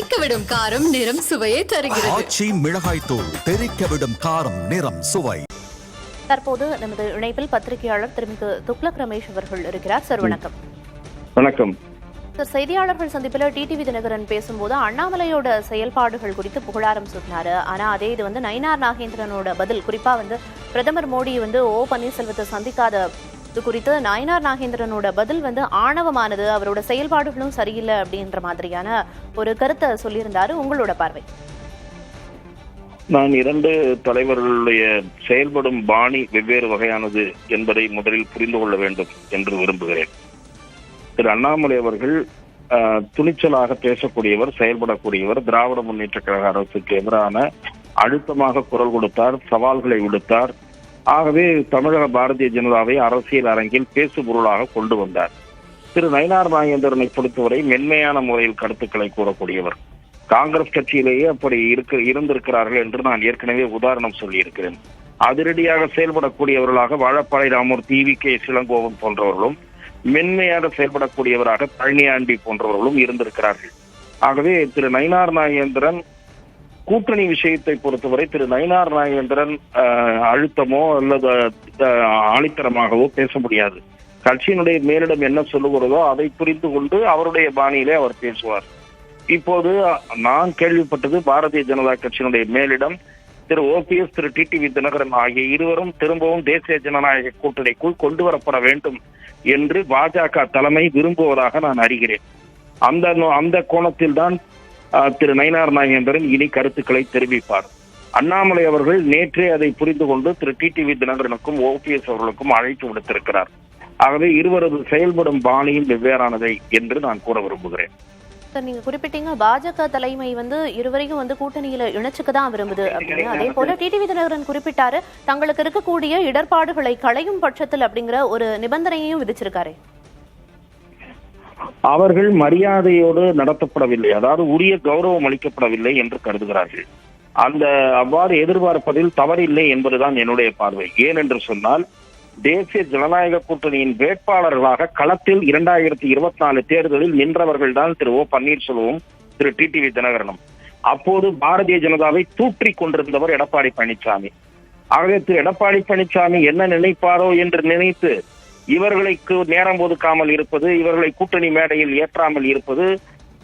தெறிக்கவிடும் காரம் நிறம் சுவையை தருகிறது. ஆச்சி மிளகாய் தூள் தெறிக்கவிடும் காரம் நிறம் சுவை. தற்போது நமது இணைப்பில் பத்திரிகையாளர் திருமிகு துக்ளக் ரமேஷ் அவர்கள் இருக்கிறார். சார் வணக்கம். வணக்கம் சார், செய்தியாளர்கள் சந்திப்பில் டிடிவி தினகரன் பேசும்போது அண்ணாமலையோட செயல்பாடுகள் குறித்து புகழாரம் சூட்டினாரு. ஆனா அதே இது நயினார் நாகேந்திரனோட பதில், குறிப்பா பிரதமர் மோடி ஓ பன்னீர்செல்வத்தை சந்திக்காத குறித்து நயினார் நாகேந்திரனோட பதில் ஆணவமானது, அவரோட செயல்பாடுகளும் சரியில்லை அப்படின்ற மாதிரியான ஒரு கருத்தை சொல்லியிருந்தாரு. உங்களோட பார்வை? நான் இரண்டு தலைவர்களுடைய செயல்படும் பாணி வெவ்வேறு வகையானது என்பதை முதலில் புரிந்து கொள்ள வேண்டும் என்று விரும்புகிறேன். திரு அண்ணாமலை அவர்கள் துணிச்சலாக பேசக்கூடியவர், செயல்படக்கூடியவர். திராவிட முன்னேற்ற கழக அரசுக்கு எதிரான அழுத்தமாக குரல் கொடுத்தார், சவால்களை விடுத்தார். ஆகவே தமிழக பாரதிய ஜனதாவை அரசியல் அரங்கில் பேசு பொருளாக கொண்டு வந்தார். திரு நயினார் நாகேந்திரனை பொறுத்தவரை மென்மையான முறையில் கருத்துக்களை கூறக்கூடியவர். காங்கிரஸ் கட்சியிலேயே அப்படி இருந்திருக்கிறார்கள் என்று நான் ஏற்கனவே உதாரணம் சொல்லியிருக்கிறேன். அதிரடியாக செயல்படக்கூடியவர்களாக வாழப்பாடி ராமூர்த்தி, வி.கே. இளங்கோவன் போன்றவர்களும், மென்மையாக செயல்படக்கூடியவராக பழனியாண்டி போன்றவர்களும் இருந்திருக்கிறார்கள். ஆகவே திரு நயினார் நாகேந்திரன் கூட்டணி விஷயத்தை பொறுத்தவரை திரு நயினார் நாகேந்திரன் அழுத்தமோ அல்லது ஆணித்தரமாகவோ பேச முடியாது. கட்சியினுடைய மேலிடம் என்ன சொல்லுகிறதோ அதை புரிந்து கொண்டு அவருடைய பாணியிலே அவர் பேசுவார். இப்போது நான் கேள்விப்பட்டது, பாரதிய ஜனதா கட்சியினுடைய மேலிடம் திரு ஓபிஎஸ், திரு டிடிவி தினகரன் ஆகிய இருவரும் திரும்பவும் தேசிய ஜனநாயக கூட்டணிக்குள் கொண்டு வரப்பட வேண்டும் என்று பாஜக தலைமை விரும்புவதாக நான் அறிகிறேன். அந்த கோணத்தில் தான் திரு நயினார் நாகேந்திரன் இனி கருத்துக்களை தெரிவிப்பார். அண்ணாமலை அவர்கள் நேற்றே அதை புரிந்து கொண்டு திரு டிடிவி தினகரனுக்கும் ஓபிஎஸ் அவர்களுக்கும் அழைப்பு விடுத்திருக்கிறார். ஆகவே இருவரது செயல்படும் பாணியும் வெவ்வேறானதை என்று நான் கூற விரும்புகிறேன். நீங்க குறிப்பிட்டீங்க பாஜக தலைமை இருவரையும் கூட்டணியில இணைச்சுக்கதான் விரும்புது அப்படின்னு. அதே போல டிடிவி தினகரன் குறிப்பிட்டாரு, தங்களுக்கு இருக்கக்கூடிய இடர்பாடுகளை களையும் பட்சத்தில் அப்படிங்கிற ஒரு நிபந்தனையையும் விதிச்சிருக்காரு. அவர்கள் மரியாதையோடு நடத்தப்படவில்லை, அதாவது உரிய கௌரவம் அளிக்கப்படவில்லை என்று கருதுகிறார்கள். அவ்வாறு எதிர்பார்ப்பதில் தவறில்லை என்பதுதான் என்னுடைய பார்வை. ஏனென்று சொன்னால், தேசிய ஜனநாயக கூட்டணியின் வேட்பாளர்களாக களத்தில் 2024 தேர்தலில் நின்றவர்கள் தான் திரு ஓ பன்னீர்செல்வம், திரு டிடிவி தினகரனும். அப்போது பாரதிய ஜனதாவை தூற்றிக் கொண்டிருந்தவர் எடப்பாடி பழனிசாமி. ஆகவே திரு எடப்பாடி பழனிசாமி என்ன நினைப்பாரோ என்று நினைத்து இவர்களுக்கு நேரம் ஒதுக்காமல் இருப்பது, இவர்களை கூட்டணி மேடையில் ஏற்றாமல் இருப்பது,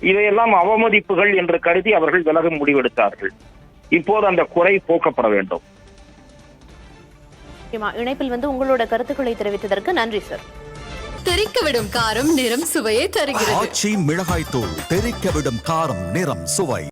இவையெல்லாம் அவமதிப்புகள் என்று கருதி அவர்கள் விலக முடிவெடுத்தார்கள். இப்போது அந்த குறை போக்கப்பட வேண்டும். இணைப்பில் உங்களோட கருத்துக்களை தெரிவித்ததற்கு நன்றி சார். தெறிக்கவிடும் காரம் நிறம் சுவையை தருகிறது. ஆச்சி மிளகாய் தூள் தெறிக்கவிடும் காரம் நிறம் சுவை.